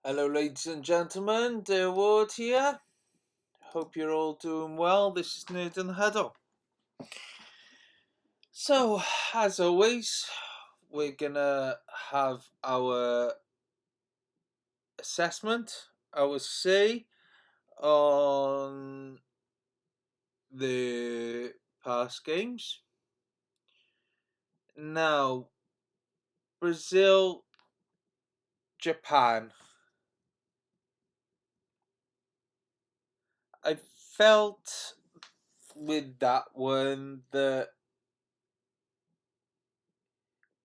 Hello, ladies and gentlemen. Dear Ward here. Hope you're all doing well. This is Nerd in the Huddle. So, as always, we're gonna have our assessment, our say on the past games. Now, Brazil, Japan. I felt with that one that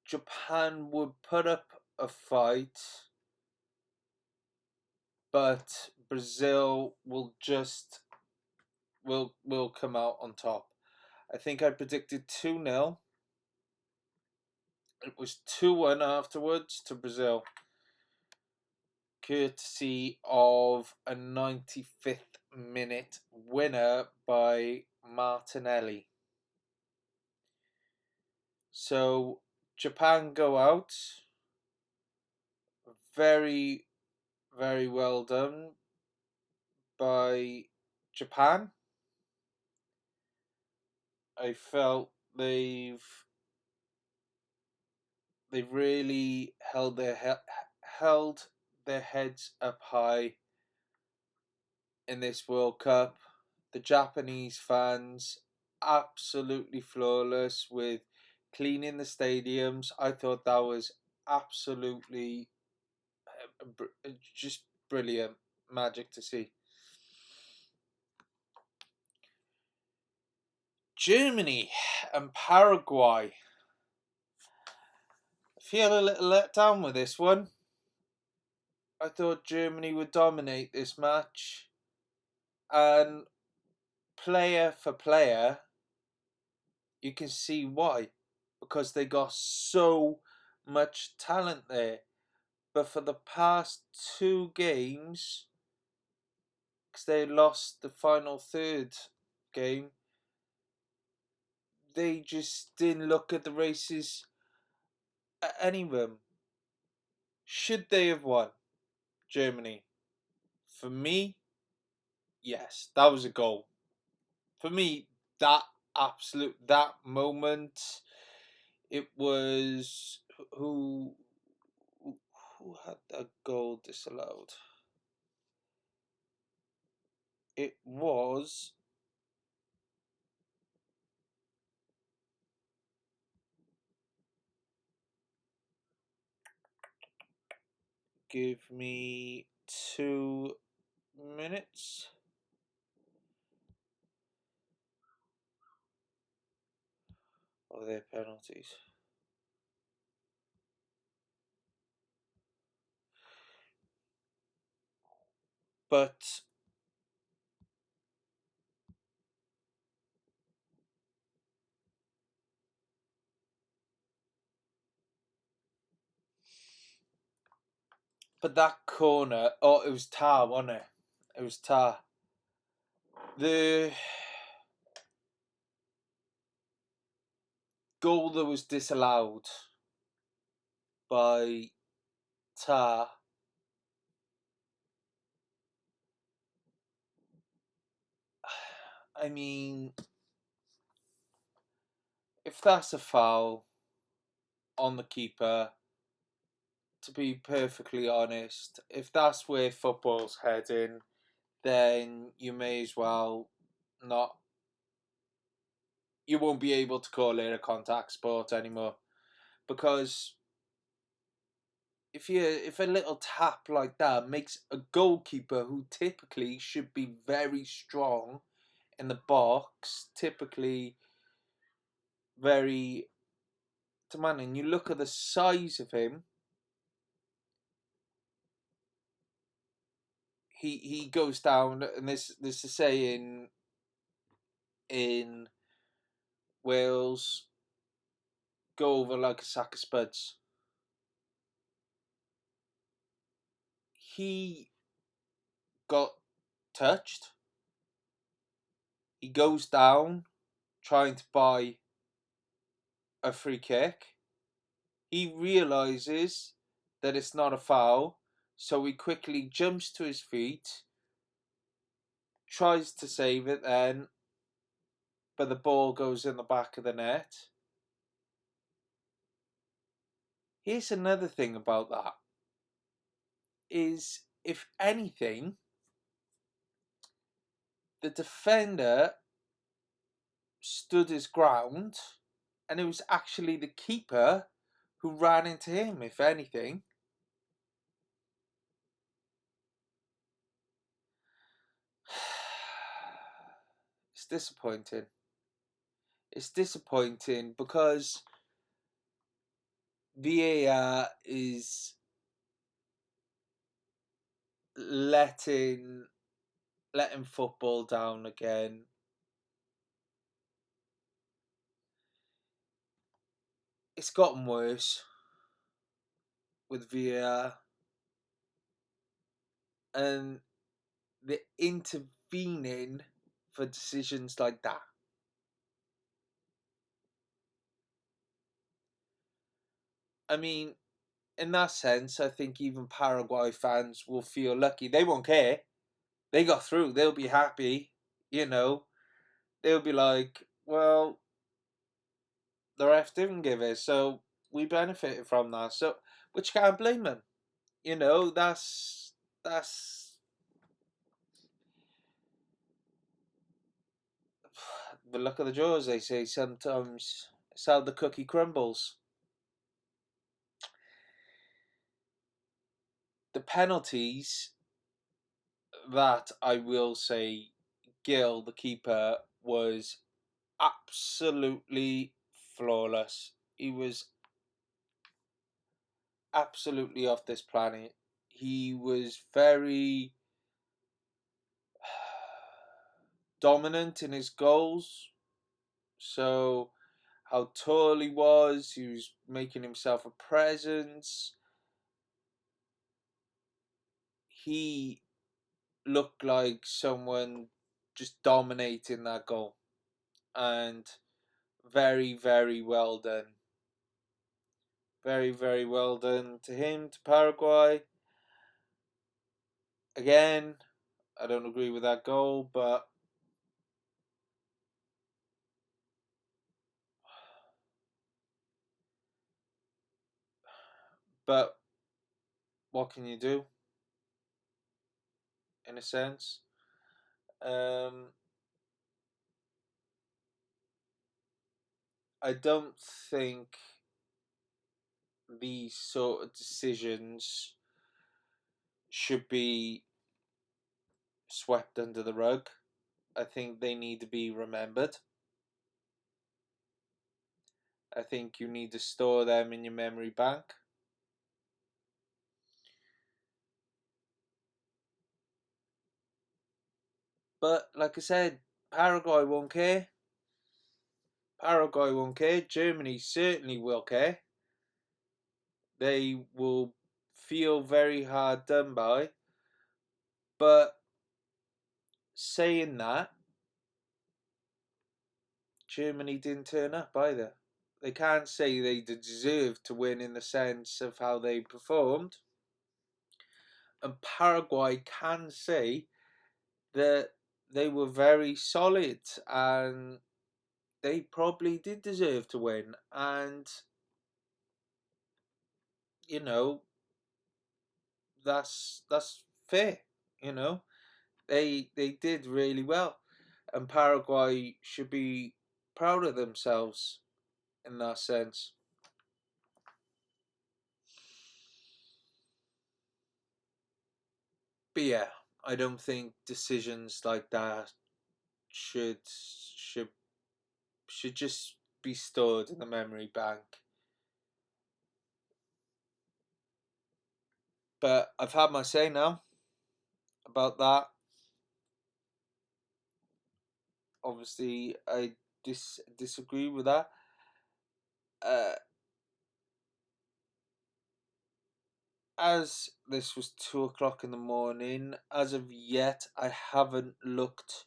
Japan would put up a fight, but Brazil will come out on top. I think I predicted 2-0. It was 2-1 afterwards to Brazil, courtesy of a 95th minute winner by Martinelli. So Japan go out. Very, very well done by Japan. I felt they've really held their heads up high in this World Cup. The Japanese fans absolutely flawless with cleaning the stadiums. I thought that was absolutely just brilliant, magic to see. Germany and Paraguay. I feel a little let down with this one. I thought Germany would dominate this match, and player for player, you can see why. Because they got so much talent there. But for the past two games, because they lost the final third game, they just didn't look at the races at any of them. Should they have won? Germany. For me, yes, that was a goal. For me, that moment, it was who had that goal disallowed? It was give me 2 minutes. Oh, their penalties. But that corner, oh, it was Tar, wasn't it? It was Tar. The goal that was disallowed by Tar. I mean, if that's a foul on the keeper, to be perfectly honest, if that's where football's heading, then you may as well not. You won't be able to call it a contact sport anymore, because if a little tap like that makes a goalkeeper who typically should be very strong in the box, typically very demanding. You look at the size of him. He goes down, and this is saying in Wales, go over like a sack of spuds. He got touched. He goes down trying to buy a free kick. He realizes that it's not a foul, So he quickly jumps to his feet, tries to save it then, but the ball goes in the back of the net. Here's another thing about that, is if anything, the defender stood his ground, and it was actually the keeper who ran into him, if anything. It's disappointing. It's disappointing because VAR is letting football down again. It's gotten worse with VAR, and the intervening for decisions like that. I mean, in that sense, I think even Paraguay fans will feel lucky. They won't care. They got through. They'll be happy. They'll be like, well, the ref didn't give it, so we benefited from that. So, which can't blame them. That's the luck of the draw, as they say. Sometimes it's how the cookie crumbles. The penalties that I will say, Gil, the keeper, was absolutely flawless. He was absolutely off this planet. He was very dominant in his goals. So, how tall he was making himself a presence. He looked like someone just dominating that goal. And very, very well done. Very, very well done to him, to Paraguay. Again, I don't agree with that goal, but what can you do? In a sense, I don't think these sort of decisions should be swept under the rug. I think they need to be remembered. I think you need to store them in your memory bank. But like I said, Paraguay won't care. Paraguay won't care. Germany certainly will care. They will feel very hard done by. But saying that, Germany didn't turn up either. They can't say they deserved to win in the sense of how they performed. And Paraguay can say that they were very solid and they probably did deserve to win. And, you know, that's fair, you know. They did really well. And Paraguay should be proud of themselves in that sense. But yeah, I don't think decisions like that should should should just be stored in the memory bank. But I've had my say now about that. Obviously, I disagree with that. Uh, as this was 2 o'clock in the morning, as of yet, I haven't looked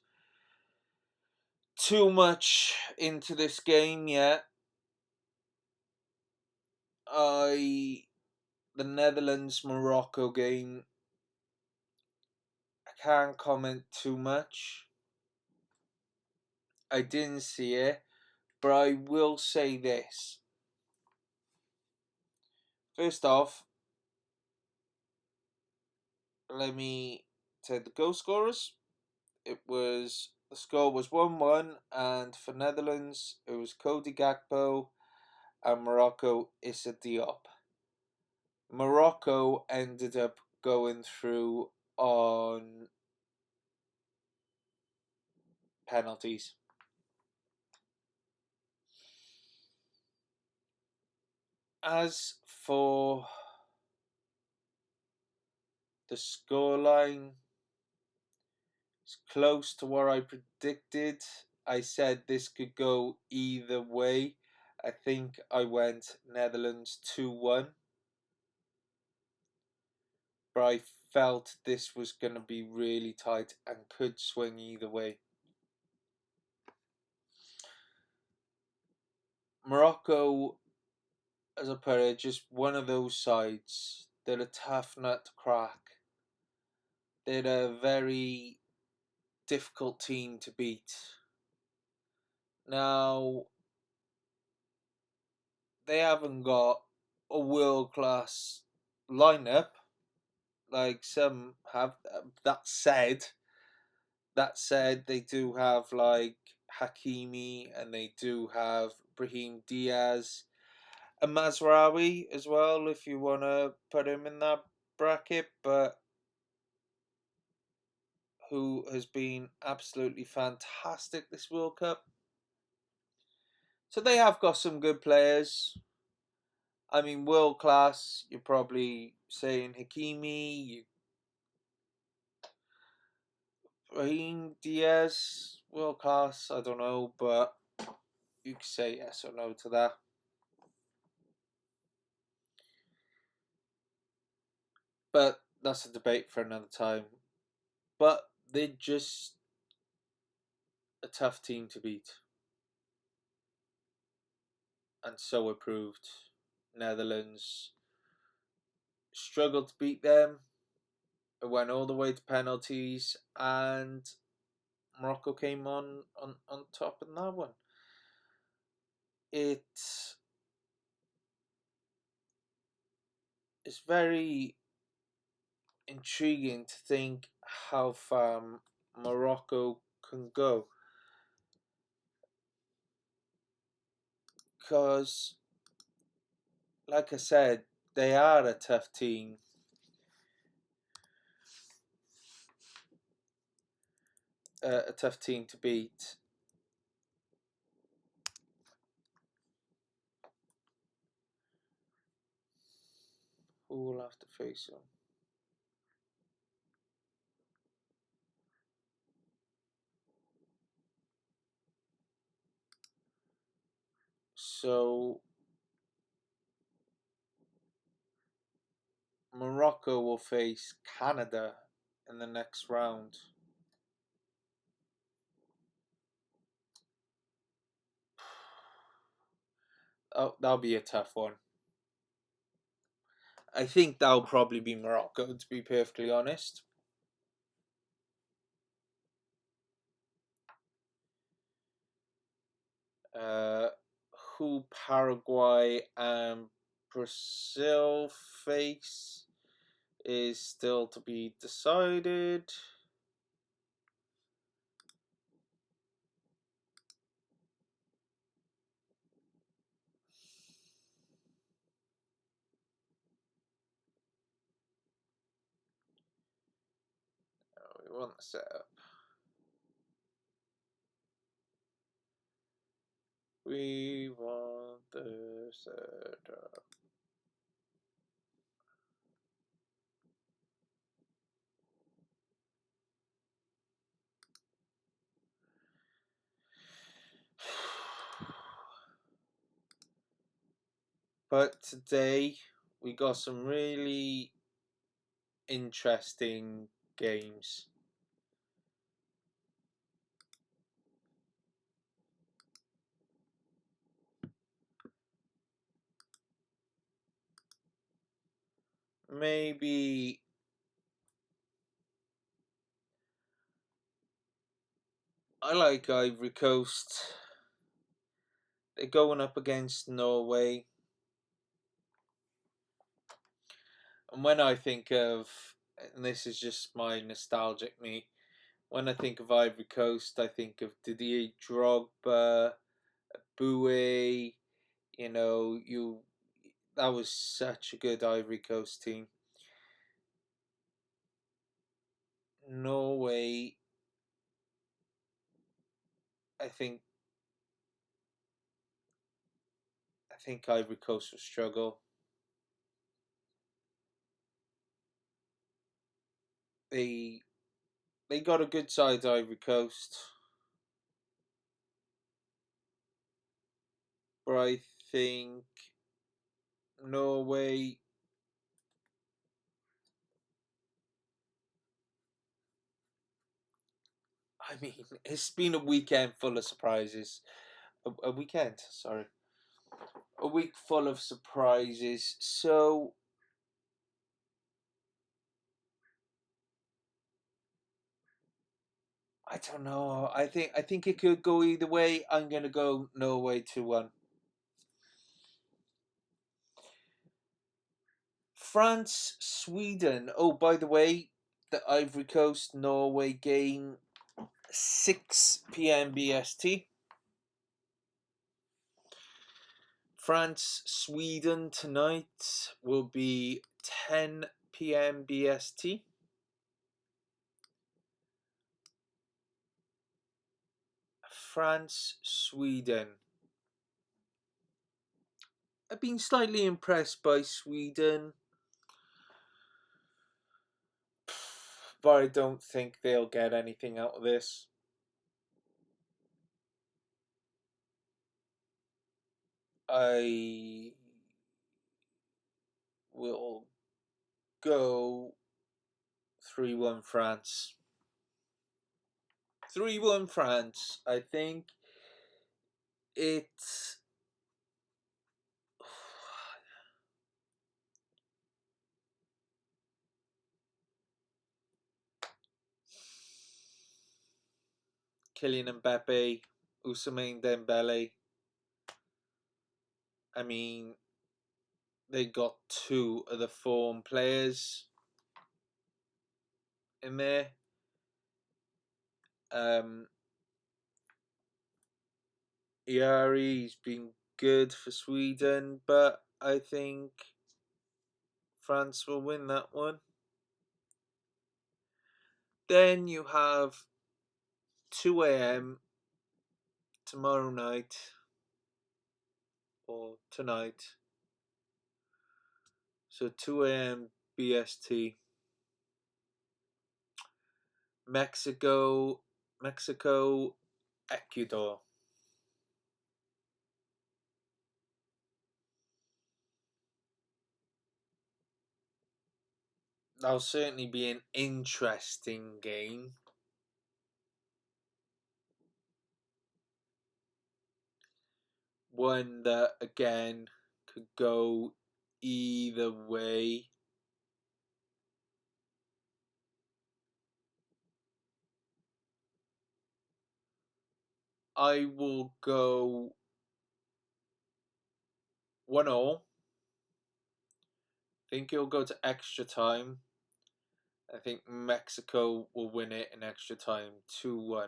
too much into this game yet. the Netherlands-Morocco game, I can't comment too much. I didn't see it, but I will say this. First off, let me take the goal scorers. The score was 1-1, and for Netherlands it was Cody Gakpo and Morocco Issa Diop. Morocco ended up going through on penalties. As for the scoreline, it's close to what I predicted. I said this could go either way. I think I went Netherlands 2-1. But I felt this was going to be really tight and could swing either way. Morocco, as I put it, just one of those sides. They're a tough nut to crack. They're a very difficult team to beat. Now, they haven't got a world-class lineup like some have. That said, they do have like Hakimi and they do have Brahim Diaz and Mazraoui as well, if you want to put him in that bracket, but who has been absolutely fantastic this World Cup. So they have got some good players. I mean, world class, you're probably saying Hakimi, Brahim Diaz, world class, I don't know, but you could say yes or no to that. But that's a debate for another time. But they're just a tough team to beat. And so it proved. Netherlands struggled to beat them. It went all the way to penalties, and Morocco came on top in that one. It's very intriguing to think how far Morocco can go. Because, like I said, they are a tough team. A tough team to beat. Who will have to face them? So Morocco will face Canada in the next round. Oh, that'll be a tough one. I think that'll probably be Morocco, to be perfectly honest. Who Paraguay and Brazil face is still to be decided. We want the setup. We want the setup. But today we got some really interesting games. maybe I like Ivory Coast. They're going up against Norway. And when I think of, and this is just my nostalgic me, when I think of Ivory Coast, I think of Didier Drogba, Boué. That was such a good Ivory Coast team. Norway, I think Ivory Coast will struggle. They got a good side, Ivory Coast, but I think Norway. I mean, it's been a weekend full of surprises. A weekend, sorry, a week full of surprises. So I don't know. I think it could go either way. I'm gonna go Norway 2-1. France, Sweden. Oh, by the way, the Ivory Coast Norway game, 6 p.m. BST. France, Sweden tonight will be 10 p.m. BST. France, Sweden. I've been slightly impressed by Sweden, but I don't think they'll get anything out of this. I will go 3-1 France. 3-1 France. I think it's Kylian Mbappe, Ousmane Dembele. I mean, they got two of the form players in there. Yari's been good for Sweden, but I think France will win that one. Then you have 2 a.m. tomorrow night, or tonight. So 2 a.m. BST. Mexico, Ecuador. That'll certainly be an interesting game. One that, again, could go either way. I will go 1-0. I think it'll go to extra time. I think Mexico will win it in extra time 2-1.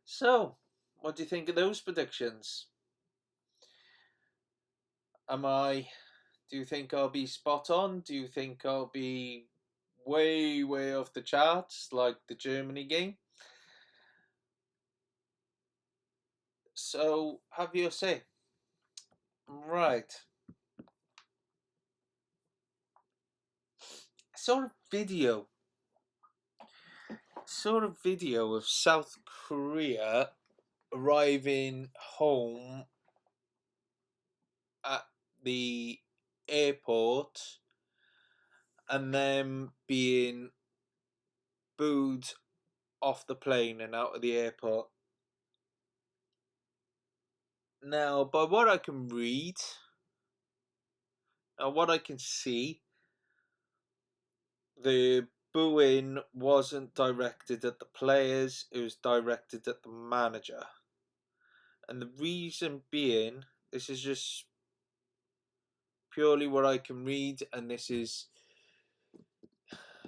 So, what do you think of those predictions? Do you think I'll be spot on? Do you think I'll be way, way off the charts like the Germany game? So, have your say. Right. I saw a video. Of South Korea arriving home at the airport and then being booed off the plane and out of the airport. Now, by what I can read, what I can see, the booing wasn't directed at the players, it was directed at the manager. And the reason being, this is just purely what I can read, and this is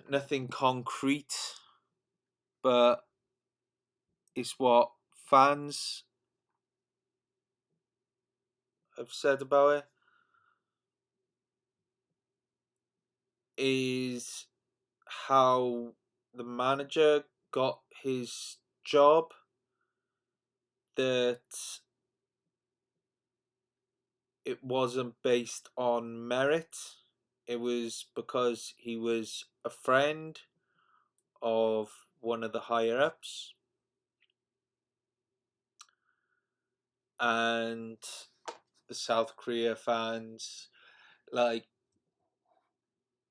nothing concrete, but it's what fans have said about it, is how the manager got his job, that it wasn't based on merit. It was because he was a friend of one of the higher ups, and the South Korea fans, like,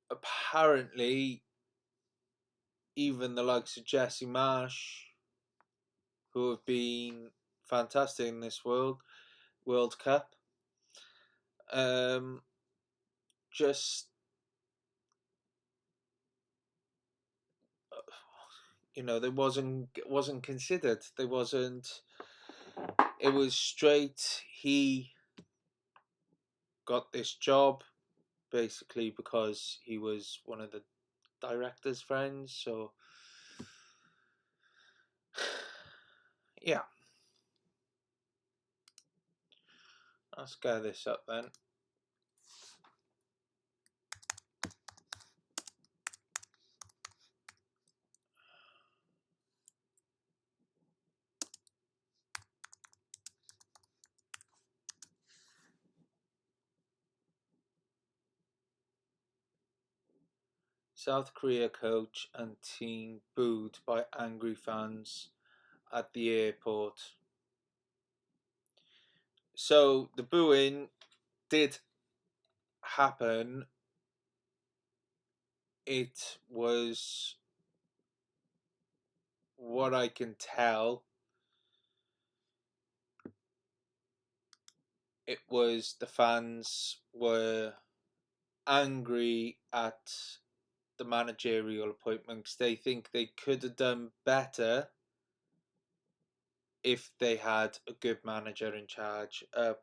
apparently even the likes of Jesse Marsh, who have been fantastic in this World Cup, um, just, they wasn't considered. They wasn't. It was straight. He got this job basically because he was one of the director's friends. So yeah, let's go this up then. South Korea coach and team booed by angry fans at the airport. So the booing did happen. It was, what I can tell, it was the fans were angry at the managerial appointments. They think they could have done better if they had a good manager in charge, a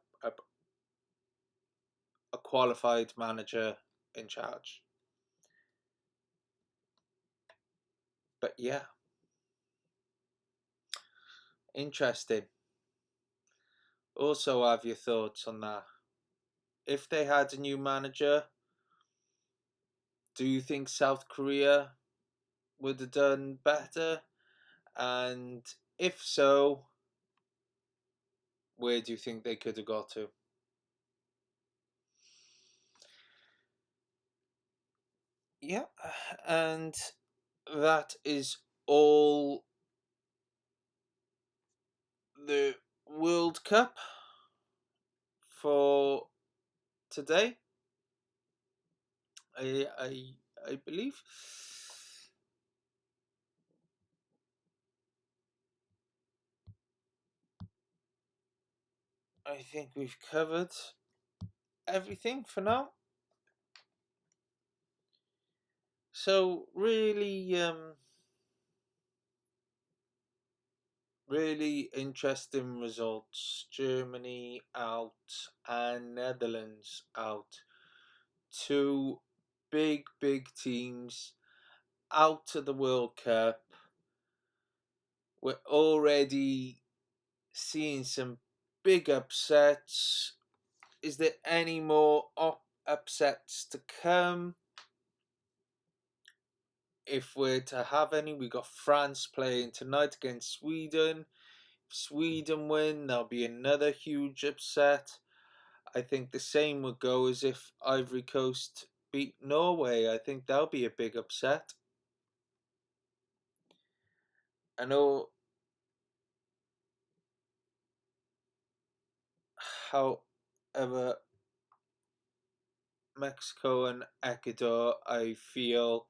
qualified manager in charge. But yeah, interesting. Also, have your thoughts on that? If they had a new manager, do you think South Korea would have done better? And if so, where do you think they could have got to? Yeah, and that is all the World Cup for today. I believe. I think we've covered everything for now. So really interesting results. Germany out and Netherlands out. Two big teams out of the World Cup. We're already seeing some big upsets. Is there any more upsets to come? If we're to have any, we got France playing tonight against Sweden. If Sweden win, there'll be another huge upset. I think the same would go as if Ivory Coast beat Norway. I think that'll be a big upset. I know, however, Mexico and Ecuador, I feel,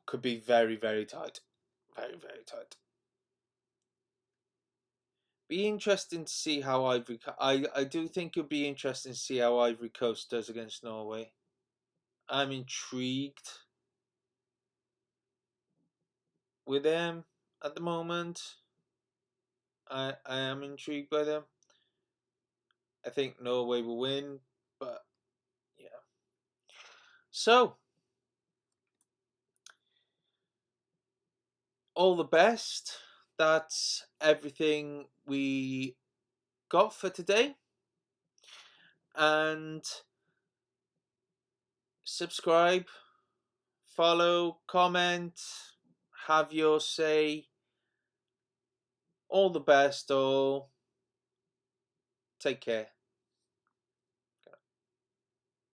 could be very tight. Very tight. Be interesting to see how I do think it'll be interesting to see how Ivory Coast does against Norway. I'm intrigued with them at the moment. I am intrigued by them. I think Norway will win, but yeah. So, all the best. That's everything we got for today. And subscribe, follow, comment, have your say. All the best, all. Take care.